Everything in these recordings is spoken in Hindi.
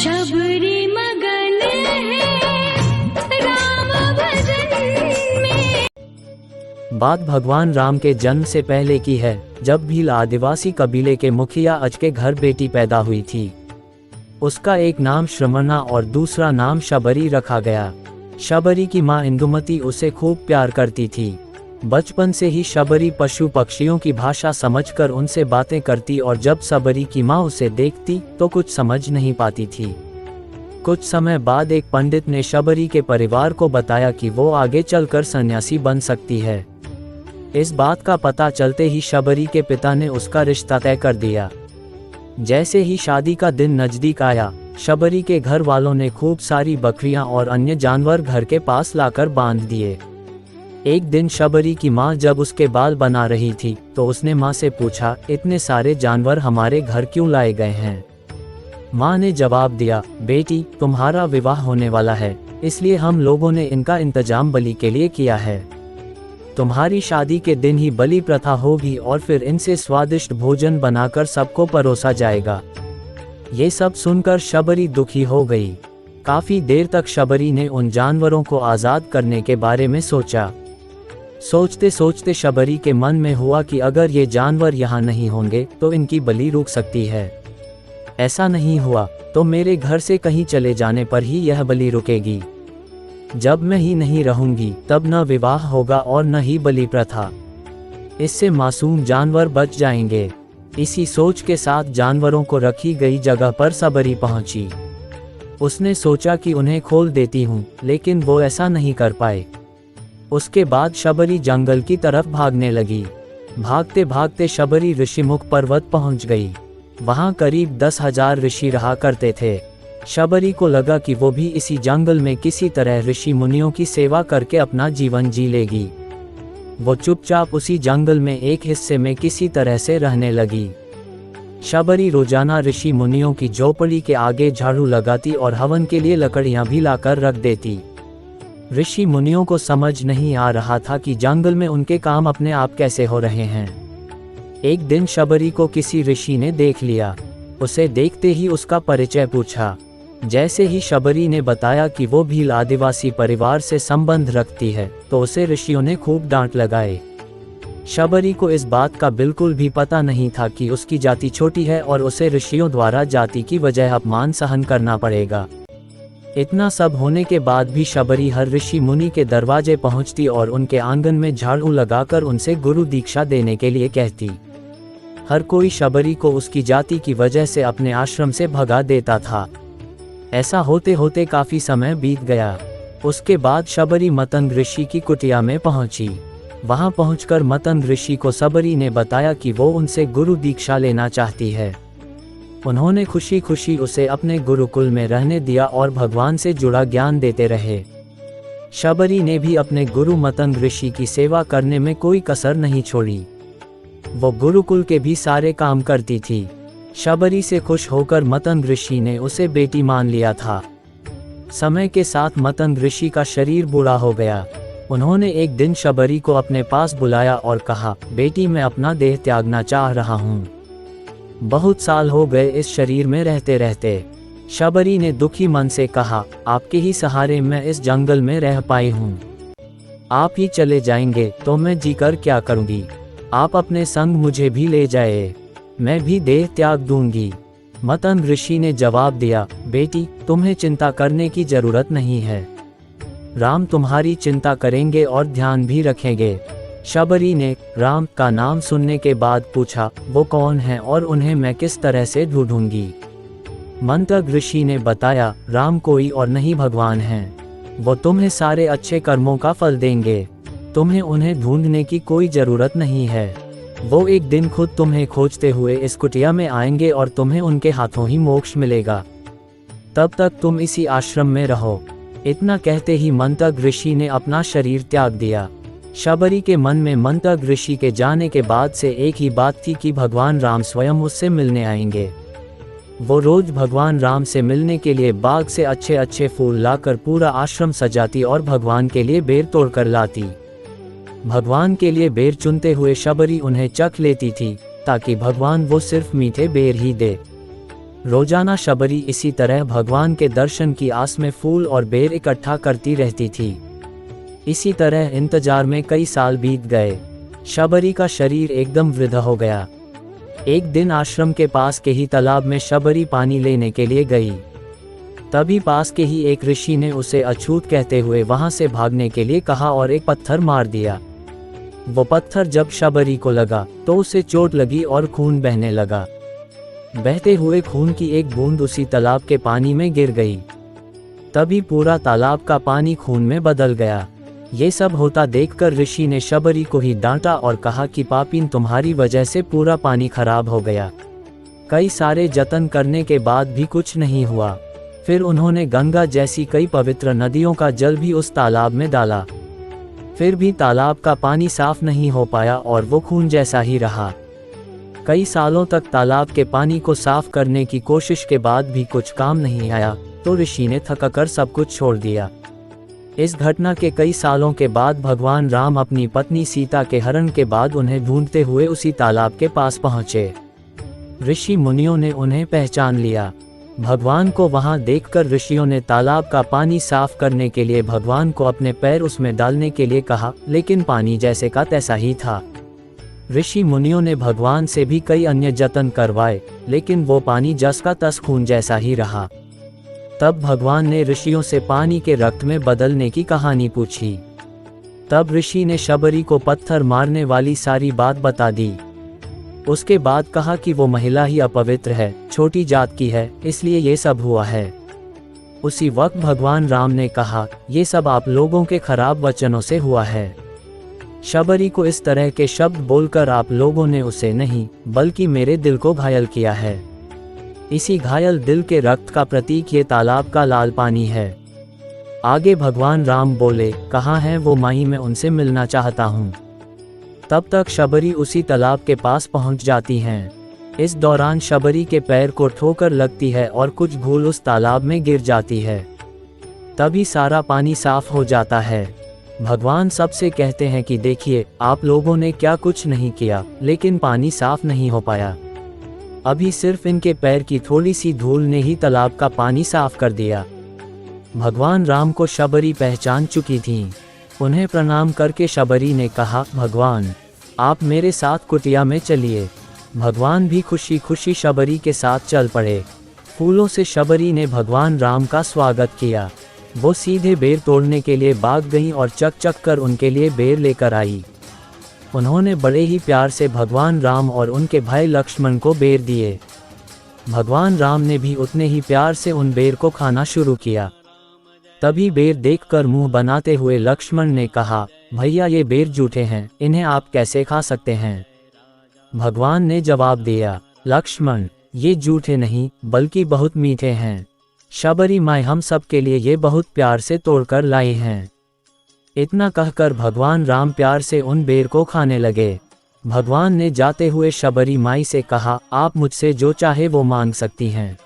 शबरी मगन है राम भजन में। बात भगवान राम के जन्म से पहले की है, जब भील आदिवासी कबीले के मुखिया अज के घर बेटी पैदा हुई थी। उसका एक नाम श्रमणा और दूसरा नाम शबरी रखा गया। शबरी की मां इंदुमती उसे खूब प्यार करती थी। बचपन से ही शबरी पशु पक्षियों की भाषा समझकर उनसे बातें करती और जब शबरी की मां उसे देखती तो कुछ समझ नहीं पाती थी। कुछ समय बाद एक पंडित ने शबरी के परिवार को बताया कि वो आगे चलकर सन्यासी बन सकती है। इस बात का पता चलते ही शबरी के पिता ने उसका रिश्ता तय कर दिया। जैसे ही शादी का दिन नजदीक आया, शबरी के घर वालों ने खूब सारी बकरियां और अन्य जानवर घर के पास लाकर बांध दिए। एक दिन शबरी की मां जब उसके बाल बना रही थी तो उसने मां से पूछा, इतने सारे जानवर हमारे घर क्यों लाए गए हैं? मां ने जवाब दिया, बेटी तुम्हारा विवाह होने वाला है, इसलिए हम लोगों ने इनका इंतजाम बलि के लिए किया है। तुम्हारी शादी के दिन ही बलि प्रथा होगी और फिर इनसे स्वादिष्ट भोजन बनाकर सबको परोसा जाएगा। ये सब सुनकर शबरी दुखी हो गई। काफी देर तक शबरी ने उन जानवरों को आज़ाद करने के बारे में सोचा। सोचते सोचते शबरी के मन में हुआ कि अगर ये जानवर यहाँ नहीं होंगे तो इनकी बलि रुक सकती है। ऐसा नहीं हुआ तो मेरे घर से कहीं चले जाने पर ही यह बलि रुकेगी। जब मैं ही नहीं रहूंगी तब न विवाह होगा और न ही बलि प्रथा। इससे मासूम जानवर बच जाएंगे। इसी सोच के साथ जानवरों को रखी गई जगह पर शबरी पहुंची। उसने सोचा कि उन्हें खोल देती हूँ, लेकिन वो ऐसा नहीं कर पाए। उसके बाद शबरी जंगल की तरफ भागने लगी। भागते भागते शबरी ऋषिमुख पर्वत पहुंच गई। वहां करीब 10,000 ऋषि रहा करते थे। शबरी को लगा कि वो भी इसी जंगल में किसी तरह ऋषि मुनियों की सेवा करके अपना जीवन जी लेगी। वो चुपचाप उसी जंगल में एक हिस्से में किसी तरह से रहने लगी। शबरी रोजाना ऋषि मुनियों की झोपड़ी के आगे झाड़ू लगाती और हवन के लिए लकड़ियां भी लाकर रख देती। ऋषि मुनियों को समझ नहीं आ रहा था कि जंगल में उनके काम अपने आप कैसे हो रहे हैं। एक दिन शबरी को किसी ऋषि ने देख लिया। उसे देखते ही उसका परिचय पूछा। जैसे ही शबरी ने बताया कि वो भील आदिवासी परिवार से संबंध रखती है तो उसे ऋषियों ने खूब डांट लगाए। शबरी को इस बात का बिल्कुल भी पता नहीं था कि उसकी जाति छोटी है और उसे ऋषियों द्वारा जाति की वजह अपमान सहन करना पड़ेगा। इतना सब होने के बाद भी शबरी हर ऋषि मुनि के दरवाजे पहुंचती और उनके आंगन में झाड़ू लगाकर उनसे गुरु दीक्षा देने के लिए कहती। हर कोई शबरी को उसकी जाति की वजह से अपने आश्रम से भगा देता था। ऐसा होते होते काफी समय बीत गया। उसके बाद शबरी मतंग ऋषि की कुटिया में पहुंची। वहां पहुंचकर मतंग ऋषि को शबरी ने बताया कि वो उनसे गुरु दीक्षा लेना चाहती है। उन्होंने खुशी खुशी उसे अपने गुरुकुल में रहने दिया और भगवान से जुड़ा ज्ञान देते रहे। शबरी ने भी अपने गुरु मतंग ऋषि की सेवा करने में कोई कसर नहीं छोड़ी। वो गुरुकुल के भी सारे काम करती थी। शबरी से खुश होकर मतंग ऋषि ने उसे बेटी मान लिया था। समय के साथ मतंग ऋषि का शरीर बूढ़ा हो गया। उन्होंने एक दिन शबरी को अपने पास बुलाया और कहा, बेटी मैं अपना देह त्यागना चाह रहा हूँ। बहुत साल हो गए इस शरीर में रहते रहते। शबरी ने दुखी मन से कहा, आपके ही सहारे मैं इस जंगल में रह पाई हूँ। आप ही चले जाएंगे तो मैं जीकर क्या करूँगी? आप अपने संग मुझे भी ले जाए, मैं भी देह त्याग दूंगी। मतंग ऋषि ने जवाब दिया, बेटी तुम्हें चिंता करने की जरूरत नहीं है। राम तुम्हारी चिंता करेंगे और ध्यान भी रखेंगे। शबरी ने राम का नाम सुनने के बाद पूछा, वो कौन है और उन्हें मैं किस तरह से ढूंढूंगी? मंतग ऋषि ने बताया, राम कोई और नहीं भगवान हैं। वो तुम्हें सारे अच्छे कर्मों का फल देंगे। तुम्हें उन्हें ढूंढने की कोई जरूरत नहीं है। वो एक दिन खुद तुम्हें खोजते हुए इस कुटिया में आएंगे और तुम्हें उनके हाथों ही मोक्ष मिलेगा। तब तक तुम इसी आश्रम में रहो। इतना कहते ही मंतग ऋषि ने अपना शरीर त्याग दिया। शबरी के मन में मंतग ऋषि के जाने के बाद से एक ही बात थी कि भगवान राम स्वयं उससे मिलने आएंगे। वो रोज भगवान राम से मिलने के लिए बाग से अच्छे अच्छे फूल लाकर पूरा आश्रम सजाती और भगवान के लिए बेर तोड़कर लाती। भगवान के लिए बेर चुनते हुए शबरी उन्हें चख लेती थी ताकि भगवान वो सिर्फ मीठे बेर ही दे। रोजाना शबरी इसी तरह भगवान के दर्शन की आस में फूल और बेर इकट्ठा करती रहती थी। इसी तरह इंतजार में कई साल बीत गए। शबरी का शरीर एकदम वृद्ध हो गया। एक दिन आश्रम के पास के ही तालाब में शबरी पानी लेने के लिए गई। तभी पास के ही एक ऋषि ने उसे अछूत कहते हुए वहां से भागने के लिए कहा और एक पत्थर मार दिया। वो पत्थर जब शबरी को लगा तो उसे चोट लगी और खून बहने लगा। बहते हुए खून की एक बूंद उसी तालाब के पानी में गिर गई। तभी पूरा तालाब का पानी खून में बदल गया। ये सब होता देखकर ऋषि ने शबरी को ही डांटा और कहा कि पापीन, तुम्हारी वजह से पूरा पानी खराब हो गया। कई सारे जतन करने के बाद भी कुछ नहीं हुआ। फिर उन्होंने गंगा जैसी कई पवित्र नदियों का जल भी उस तालाब में डाला। फिर भी तालाब का पानी साफ नहीं हो पाया और वो खून जैसा ही रहा। कई सालों तक तालाब के पानी को साफ करने की कोशिश के बाद भी कुछ काम नहीं आया तो ऋषि ने थककर सब कुछ छोड़ दिया। इस घटना के कई सालों के बाद भगवान राम अपनी पत्नी सीता के हरण के बाद उन्हें ढूंढते हुए उसी तालाब के पास पहुंचे। ऋषि मुनियों ने उन्हें पहचान लिया। भगवान को वहां देखकर ऋषियों ने तालाब का पानी साफ करने के लिए भगवान को अपने पैर उसमें डालने के लिए कहा, लेकिन पानी जैसे का तैसा ही था। ऋषि मुनियों ने भगवान से भी कई अन्य जतन करवाए, लेकिन वो पानी जस का तस खून जैसा ही रहा। तब भगवान ने ऋषियों से पानी के रक्त में बदलने की कहानी पूछी। तब ऋषि ने शबरी को पत्थर मारने वाली सारी बात बता दी। उसके बाद कहा कि वो महिला ही अपवित्र है, छोटी जात की है, इसलिए ये सब हुआ है। उसी वक्त भगवान राम ने कहा, ये सब आप लोगों के खराब वचनों से हुआ है। शबरी को इस तरह के शब्द बोलकर आप लोगों ने उसे नहीं बल्कि मेरे दिल को घायल किया है। इसी घायल दिल के रक्त का प्रतीक ये तालाब का लाल पानी है। आगे भगवान राम बोले, कहाँ है वो माई, मैं उनसे मिलना चाहता हूँ। तब तक शबरी उसी तालाब के पास पहुँच जाती हैं। इस दौरान शबरी के पैर को ठोकर लगती है और कुछ धूल उस तालाब में गिर जाती है। तभी सारा पानी साफ हो जाता है। भगवान सबसे कहते हैं कि देखिए, आप लोगों ने क्या कुछ नहीं किया, लेकिन पानी साफ नहीं हो पाया। अभी सिर्फ इनके पैर की थोड़ी सी धूल ने ही तालाब का पानी साफ कर दिया। भगवान राम को शबरी पहचान चुकी थी। उन्हें प्रणाम करके शबरी ने कहा, भगवान आप मेरे साथ कुटिया में चलिए। भगवान भी खुशी खुशी शबरी के साथ चल पड़े। फूलों से शबरी ने भगवान राम का स्वागत किया। वो सीधे बेर तोड़ने के लिए भाग गईं और चक चक कर उनके लिए बेर लेकर आई। उन्होंने बड़े ही प्यार से भगवान राम और उनके भाई लक्ष्मण को बेर दिए। भगवान राम ने भी उतने ही प्यार से उन बेर को खाना शुरू किया। तभी बेर देखकर मुंह बनाते हुए लक्ष्मण ने कहा, भैया ये बेर जूठे हैं, इन्हें आप कैसे खा सकते हैं? भगवान ने जवाब दिया, लक्ष्मण ये जूठे नहीं बल्कि बहुत मीठे हैं। शबरी माई हम सब के लिए ये बहुत प्यार से तोड़कर लाई हैं। इतना कहकर भगवान राम प्यार से उन बेर को खाने लगे। भगवान ने जाते हुए शबरी माई से कहा, आप मुझसे जो चाहे वो मांग सकती हैं।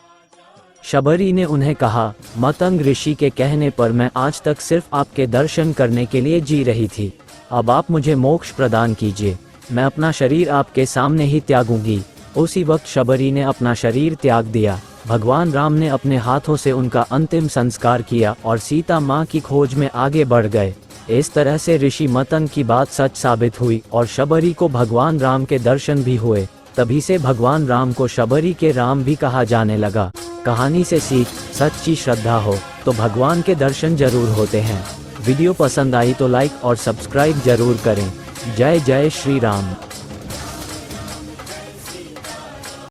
शबरी ने उन्हें कहा, मतंग ऋषि के कहने पर मैं आज तक सिर्फ आपके दर्शन करने के लिए जी रही थी। अब आप मुझे मोक्ष प्रदान कीजिए, मैं अपना शरीर आपके सामने ही त्यागूंगी। उसी वक्त शबरी ने अपना शरीर त्याग दिया। भगवान राम ने अपने हाथों से उनका अंतिम संस्कार किया और सीता माँ की खोज में आगे बढ़ गए। इस तरह से ऋषि मतंग की बात सच साबित हुई और शबरी को भगवान राम के दर्शन भी हुए। तभी से भगवान राम को शबरी के राम भी कहा जाने लगा। कहानी से सीख, सच्ची श्रद्धा हो तो भगवान के दर्शन जरूर होते हैं। वीडियो पसंद आई तो लाइक और सब्सक्राइब जरूर करें। जय जय श्री राम।